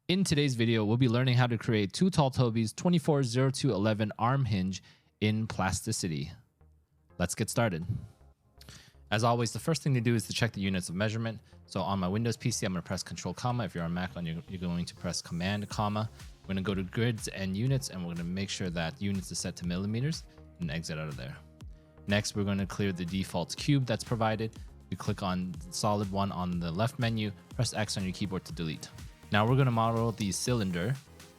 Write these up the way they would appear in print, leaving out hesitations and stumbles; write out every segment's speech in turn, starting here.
In today's video, we'll be learning how to create two tall Toby's 240211 arm hinge in Plasticity. Let's get started. As always, the first thing to do is to check the units of measurement. So on my Windows PC, I'm going to press Control, comma. If you're on Mac, you're going to press Command, comma. We're going to go to grids and units, and we're going to make sure that units is set to millimeters and exit out of there. Next, we're going to clear the default cube that's provided. You click on the solid one on the left menu, press X on your keyboard to delete. Now we're going to model the cylinder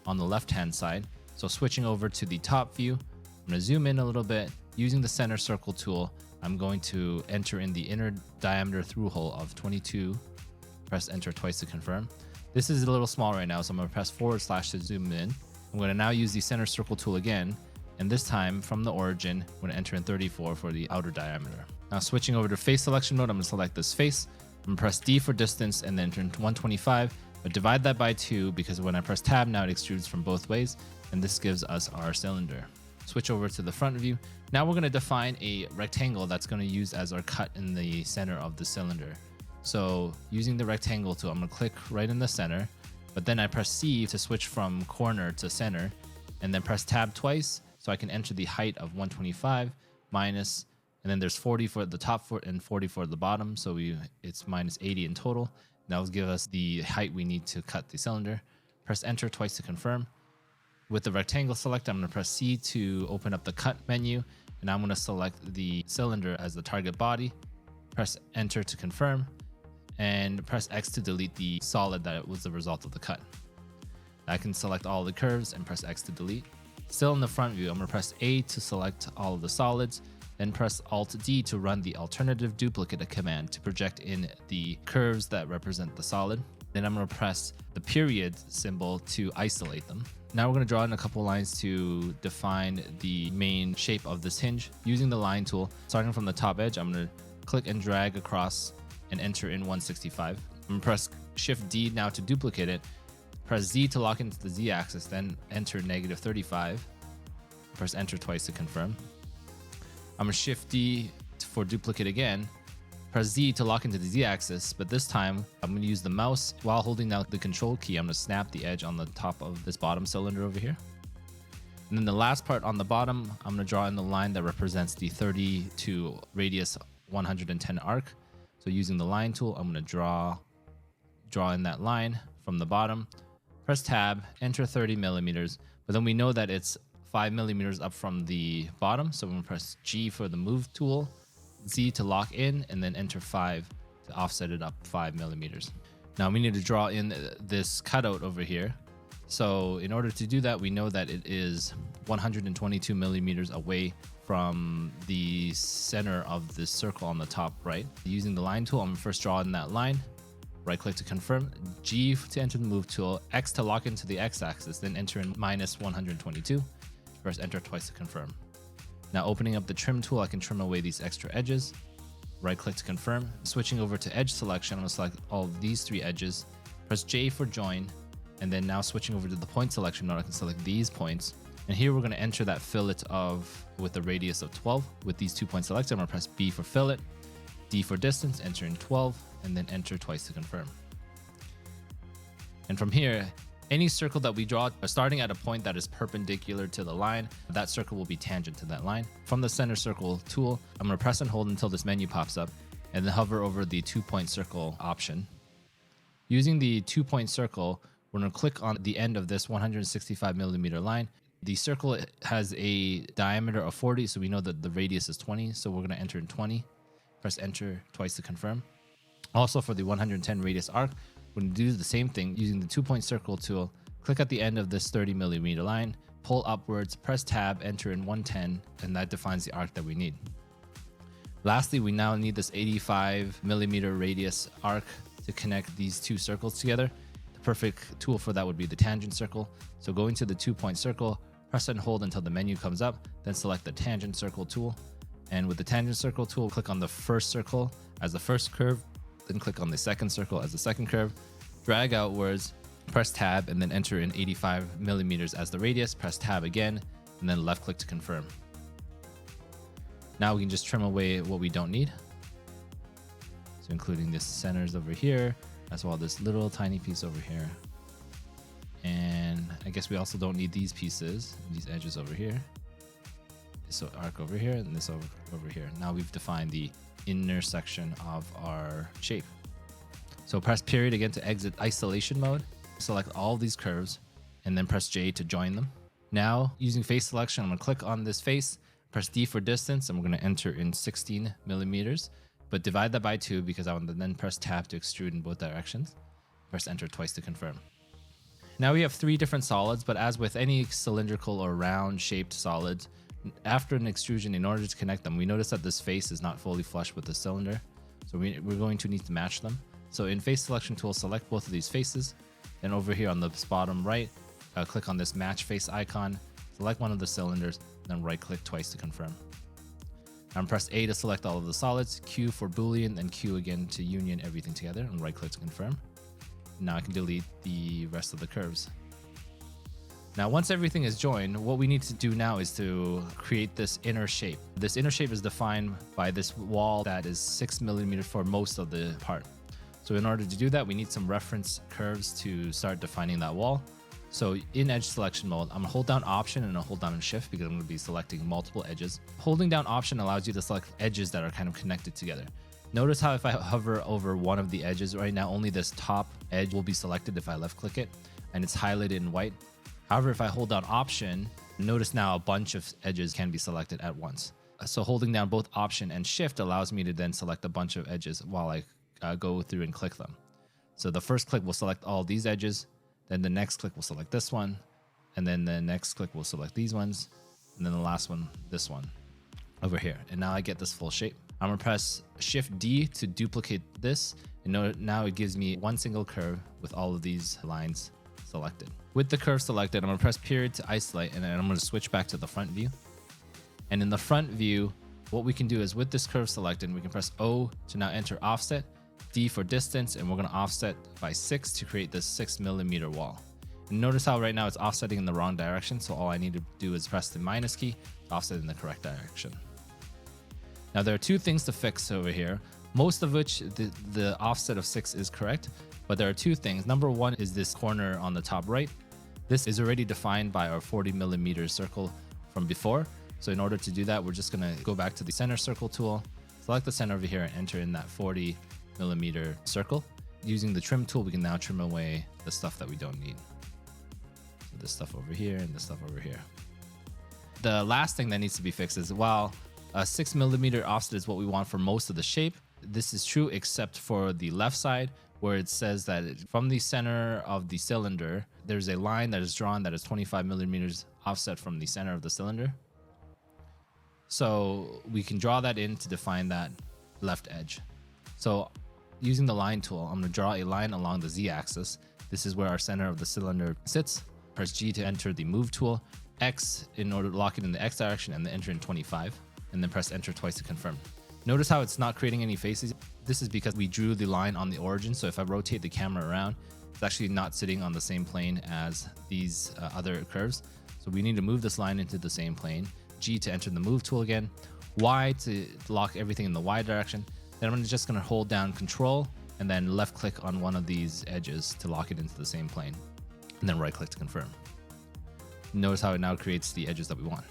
on the left-hand side. So switching over to the top view, I'm going to zoom in a little bit. Using the center circle tool, I'm going to enter in the inner diameter through hole of 22. Press enter twice to confirm. This is a little small right now, so I'm going to press / to zoom in. I'm going to now use the center circle tool again, and this time from the origin, I'm going to enter in 34 for the outer diameter. Now switching over to face selection mode, I'm going to select this face. I'm going to press D for distance and then enter into 125. But divide that by 2 because when I press tab, now it extrudes from both ways, and this gives us our cylinder. Switch over to the front view. Now we're going to define a rectangle that's going to use as our cut in the center of the cylinder. So using the rectangle tool, I'm going to click right in the center, but then I press C to switch from corner to center, and then press tab twice so I can enter the height of 125 minus, and then there's 40 for the top foot and 40 for the bottom, so it's minus 80 in total. That will give us the height we need to cut the cylinder. Press enter twice to confirm. With the rectangle selected, I'm going to press C to open up the cut menu, and I'm going to select the cylinder as the target body. Press enter to confirm, and press X to delete the solid that was the result of the cut. I can select all the curves and press X to delete. Still in the front view, I'm going to press A to select all of the solids, then press Alt-D to run the alternative duplicate command to project in the curves that represent the solid. Then I'm going to press the period symbol to isolate them. Now we're going to draw in a couple lines to define the main shape of this hinge. Using the line tool, starting from the top edge, I'm going to click and drag across and enter in 165. I'm going to press Shift-D now to duplicate it. Press Z to lock into the Z axis, then enter -35. Press enter twice to confirm. I'm going to Shift D for duplicate again, press Z to lock into the Z axis, but this time I'm going to use the mouse while holding down the control key. I'm going to snap the edge on the top of this bottom cylinder over here. And then the last part on the bottom, I'm going to draw in the line that represents the 30 to radius 110 arc. So using the line tool, I'm going to draw in that line from the bottom, press tab, enter 30 millimeters, but then we know that it's 5 millimeters up from the bottom, so I'm going to press G for the move tool, Z to lock in, and then enter 5 to offset it up 5 millimeters. Now we need to draw in this cutout over here. So in order to do that, we know that it is 122 millimeters away from the center of this circle on the top right. Using the line tool, I'm going to first draw in that line. Right click to confirm, G to enter the move tool, X to lock into the X axis, then enter in -122. Press enter twice to confirm. Now opening up the trim tool, I can trim away these extra edges. Right click to confirm. Switching over to edge selection, I'm going to select all of these 3 edges. Press J for join. And then now switching over to the point selection mode, I can select these points. And here we're going to enter that fillet with a radius of 12. With these 2 points selected, I'm going to press B for fillet, D for distance, enter in 12, and then enter twice to confirm. And from here, any circle that we draw, starting at a point that is perpendicular to the line, that circle will be tangent to that line. From the center circle tool, I'm going to press and hold until this menu pops up, and then hover over the 2-point circle option. Using the 2-point circle, we're going to click on the end of this 165 millimeter line. The circle has a diameter of 40, so we know that the radius is 20, so we're going to enter in 20. Press enter twice to confirm. Also for the 110 radius arc, we're going to do the same thing using the 2-point circle tool. Click at the end of this 30 millimeter line, pull upwards, press tab, enter in 110, and that defines the arc that we need. Lastly, we now need this 85 millimeter radius arc to connect these 2 circles together. The perfect tool for that would be the tangent circle. So going to the 2-point circle, press and hold until the menu comes up, then select the tangent circle tool. And with the tangent circle tool, click on the first circle as the first curve, then click on the second circle as the second curve, drag outwards, press tab, and then enter in 85 millimeters as the radius, press tab again, and then left click to confirm. Now we can just trim away what we don't need. So including the centers over here, as well as this little tiny piece over here. guess we also don't need these pieces, these edges over here. This arc over here and this over here. Now we've defined the inner section of our shape. So press period again to exit isolation mode. Select all these curves and then press J to join them. Now using face selection, I'm gonna click on this face, press D for distance, and we're gonna enter in 16 millimeters, but divide that by 2 because I want to then press tab to extrude in both directions. Press enter twice to confirm. Now we have 3 different solids, but as with any cylindrical or round shaped solids, after an extrusion, in order to connect them, we notice that this face is not fully flush with the cylinder. So we're going to need to match them. So in face selection tool, select both of these faces. Then over here on the bottom right, click on this match face icon, select one of the cylinders, then right click twice to confirm. And press A to select all of the solids, Q for Boolean, then Q again to union everything together, and right click to confirm. Now I can delete the rest of the curves. Now, once everything is joined, what we need to do now is to create this inner shape. This inner shape is defined by this wall that is 6 millimeters for most of the part. So in order to do that, we need some reference curves to start defining that wall. So in edge selection mode, I'm gonna hold down Option and I'll hold down Shift because I'm gonna be selecting multiple edges. Holding down Option allows you to select edges that are kind of connected together. Notice how if I hover over one of the edges right now, only this top edge will be selected if I left click it, and it's highlighted in white. However, if I hold down Option, notice now a bunch of edges can be selected at once. So holding down both Option and Shift allows me to then select a bunch of edges while I go through and click them. So the first click will select all these edges, then the next click will select this one, and then the next click will select these ones, and then the last one, this one over here. And now I get this full shape. I'm gonna press Shift D to duplicate this, and now it gives me one single curve with all of these lines selected. With the curve selected, I'm gonna press period to isolate, and then I'm gonna switch back to the front view. And in the front view, what we can do is with this curve selected, we can press O to now enter offset, D for distance, and we're gonna offset by 6 to create this 6 millimeter wall. And notice how right now it's offsetting in the wrong direction, so all I need to do is press the minus key to offset in the correct direction. Now there are 2 things to fix over here, most of which the offset of 6 is correct, but there are 2 things. Number 1 is this corner on the top right. This is already defined by our 40 millimeter circle from before. So in order to do that, we're just gonna go back to the center circle tool, select the center over here and enter in that 40 millimeter circle. Using the trim tool, we can now trim away the stuff that we don't need. So this stuff over here and this stuff over here. The last thing that needs to be fixed is while a 6 millimeter offset is what we want for most of the shape, this is true except for the left side, where it says that from the center of the cylinder, there's a line that is drawn that is 25 millimeters offset from the center of the cylinder. So we can draw that in to define that left edge. So using the line tool, I'm gonna draw a line along the Z-axis. This is where our center of the cylinder sits. Press G to enter the move tool, X in order to lock it in the X direction, and then enter in 25, and then press enter twice to confirm. Notice how it's not creating any faces. This is because we drew the line on the origin. So if I rotate the camera around, it's actually not sitting on the same plane as these other curves. So we need to move this line into the same plane. G to enter the move tool again. Y to lock everything in the Y direction. Then I'm just gonna hold down Control and then left click on one of these edges to lock it into the same plane. And then right click to confirm. Notice how it now creates the edges that we want.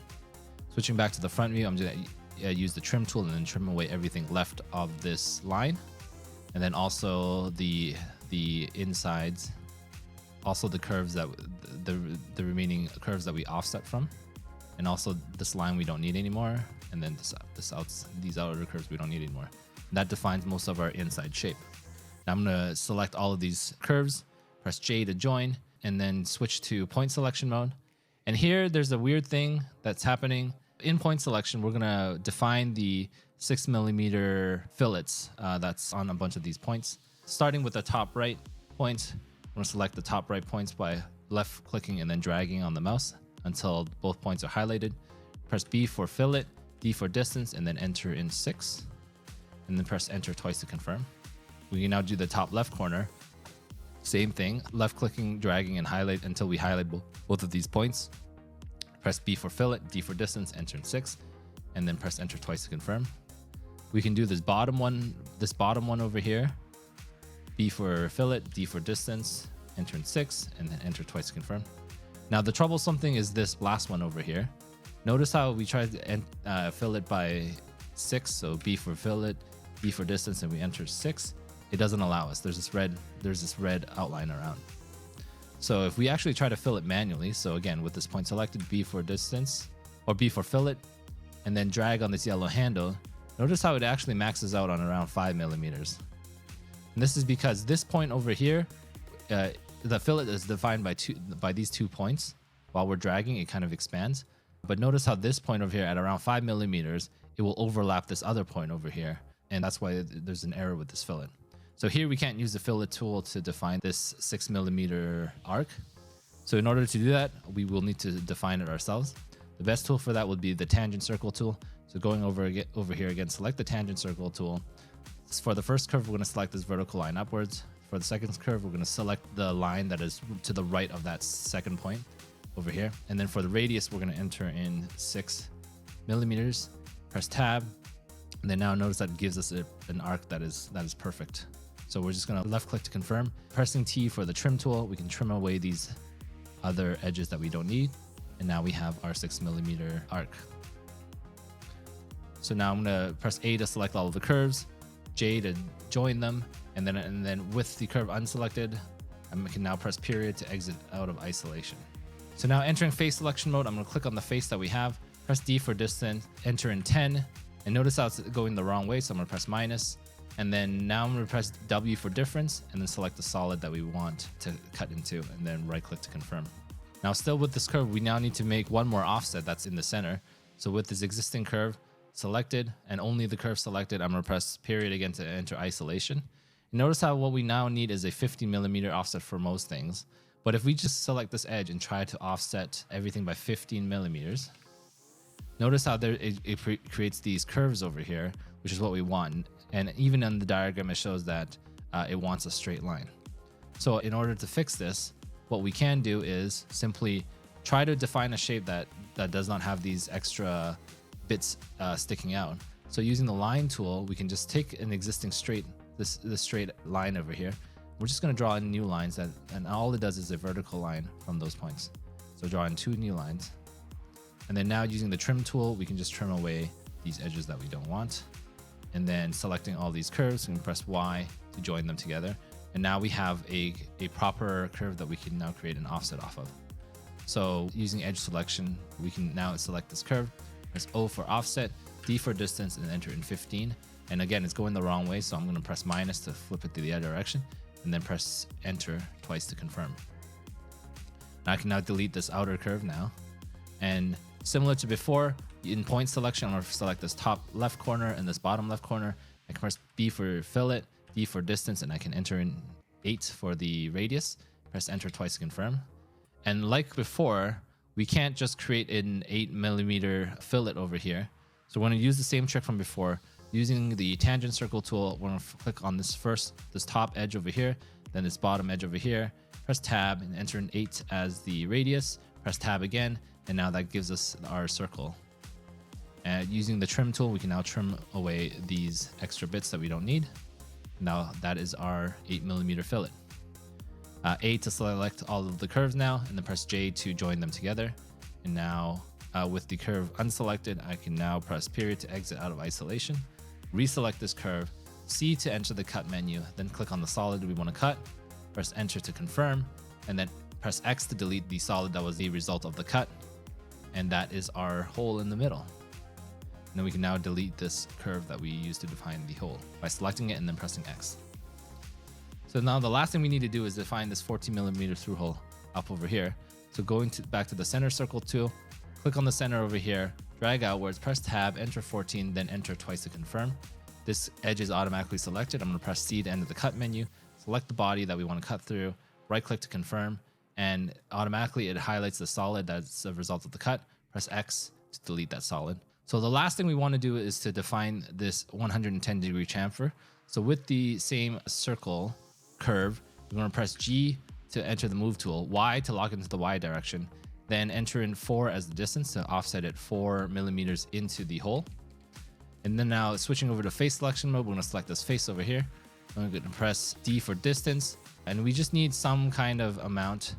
Switching back to the front view, I'm gonna use the trim tool and then trim away everything left of this line, and then also the insides, also the curves that the remaining curves that we offset from, and also this line we don't need anymore, and then these outer curves we don't need anymore. And that defines most of our inside shape. Now I'm gonna select all of these curves, press J to join, and then switch to point selection mode. And here there's a weird thing that's happening. In point selection, we're gonna define the 6 millimeter fillets that's on a bunch of these points. Starting with the top right point, I'm gonna select the top right points by left clicking and then dragging on the mouse until both points are highlighted. Press B for fillet, D for distance, and then enter in 6. And then press enter twice to confirm. We can now do the top left corner. Same thing, left clicking, dragging, and highlight until we highlight both of these points. Press B for fillet, D for distance, enter in 6, and then press enter twice to confirm. We can do this bottom one over here. B for fillet, D for distance, enter in 6, and then enter twice to confirm. Now the troublesome thing is this last one over here. Notice how we tried to fill it by 6, so B for fillet, D for distance, and we enter 6. It doesn't allow us. There's this red outline around. So if we actually try to fill it manually, so again with this point selected, B for distance or B for fillet, and then drag on this yellow handle, notice how it actually maxes out on around 5 millimeters. And this is because this point over here, the fillet is defined by these 2 points. While we're dragging, it kind of expands. But notice how this point over here at around 5 millimeters, it will overlap this other point over here. And that's why there's an error with this fillet. So here we can't use the fillet tool to define this 6 millimeter arc. So in order to do that, we will need to define it ourselves. The best tool for that would be the tangent circle tool. So going over here again, select the tangent circle tool. For the first curve, we're going to select this vertical line upwards. For the second curve, we're going to select the line that is to the right of that second point over here. And then for the radius, we're going to enter in 6 millimeters, press tab. And then now notice that it gives us an arc that is perfect. So we're just going to left click to confirm. Pressing T for the trim tool, we can trim away these other edges that we don't need. And now we have our 6 millimeter arc. So now I'm going to press A to select all of the curves, J to join them, and then with the curve unselected, I can now press period to exit out of isolation. So now entering face selection mode, I'm going to click on the face that we have, press D for distance, enter in 10, and notice how it's going the wrong way. So I'm going to press minus, and then now I'm going to press W for difference, and then select the solid that we want to cut into, and then right click to confirm. Now still with this curve, we now need to make one more offset that's in the center. So with this existing curve selected and only the curve selected, I'm going to press period again to enter isolation. And notice how what we now need is a 50 millimeter offset for most things. But if we just select this edge and try to offset everything by 15 millimeters, notice how it creates these curves over here, which is what we want. And even in the diagram, it shows that it wants a straight line. So in order to fix this, what we can do is simply try to define a shape that does not have these extra bits sticking out. So using the line tool, we can just take an existing this straight line over here. We're just going to draw in new lines and all it does is a vertical line from those points. So draw in 2 new lines. And then now using the trim tool, we can just trim away these edges that we don't want. And then selecting all these curves, we can press Y to join them together. And now we have a proper curve that we can now create an offset off of. So using edge selection, we can now select this curve, press O for offset, D for distance, and enter in 15. And again, it's going the wrong way, so I'm going to press minus to flip it to the other direction, and then press enter twice to confirm. Now I can now delete this outer curve now. And similar to before, in point selection, I'm going to select this top left corner and this bottom left corner. I can press B for fillet, D for distance, and I can enter in 8 for the radius. Press enter twice to confirm. And like before, we can't just create an 8 millimeter fillet over here. So we're going to use the same trick from before. Using the tangent circle tool, we're going to click on this top edge over here, then this bottom edge over here, press tab and enter in 8 as the radius, press tab again, and now that gives us our circle. And using the trim tool, we can now trim away these extra bits that we don't need. Now that is our 8 millimeter fillet. A to select all of the curves now, and then press J to join them together. And now with the curve unselected, I can now press period to exit out of isolation. Reselect this curve, C to enter the cut menu, then click on the solid we want to cut, press enter to confirm, and then press X to delete the solid that was the result of the cut. And that is our hole in the middle. And then we can now delete this curve that we used to define the hole by selecting it and then pressing X. So now the last thing we need to do is define this 14 millimeter through hole up over here. So going back to the center circle tool, click on the center over here, drag outwards, press tab, enter 14, then enter twice to confirm. This edge is automatically selected. I'm going to press C to enter the cut menu, select the body that we want to cut through, right click to confirm, and automatically it highlights the solid that's a result of the cut. Press X to delete that solid. So the last thing we want to do is to define this 110 degree chamfer. So with the same circle curve, we're going to press G to enter the move tool, Y to lock into the Y direction, then enter in 4 as the distance to offset it 4 millimeters into the hole. And then now switching over to face selection mode, we're going to select this face over here. I'm going to press D for distance, and we just need some kind of amount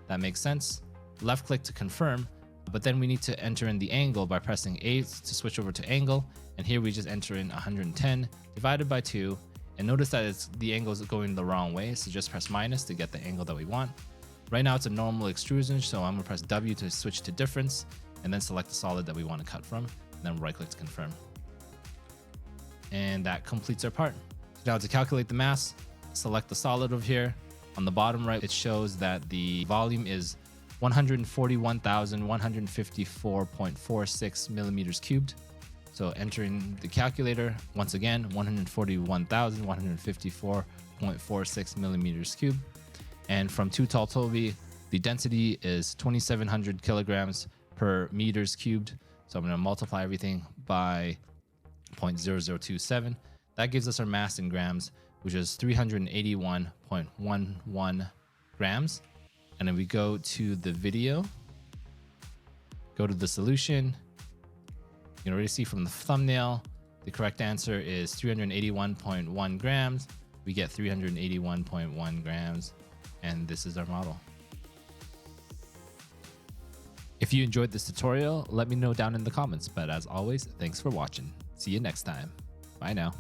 that makes sense. left click to confirm, but then we need to enter in the angle by pressing A to switch over to angle. And here we just enter in 110 divided by 2. And notice that the angle is going the wrong way, so just press minus to get the angle that we want. Right now it's a normal extrusion, so I'm gonna press W to switch to difference, and then select the solid that we want to cut from, and then right click to confirm. And that completes our part. Now to calculate the mass, select the solid over here. On the bottom right, it shows that the volume is 141,154.46 millimeters cubed. So entering the calculator, once again, 141,154.46 millimeters cubed. And from 2 tall Toby, the density is 2,700 kilograms per meters cubed. So I'm going to multiply everything by 0.0027. That gives us our mass in grams, which is 381.11 grams. And then we go to the video, go to the solution. You can already see from the thumbnail, the correct answer is 381.1 grams. We get 381.1 grams, and this is our model. If you enjoyed this tutorial, let me know down in the comments. But as always, thanks for watching. See you next time. Bye now.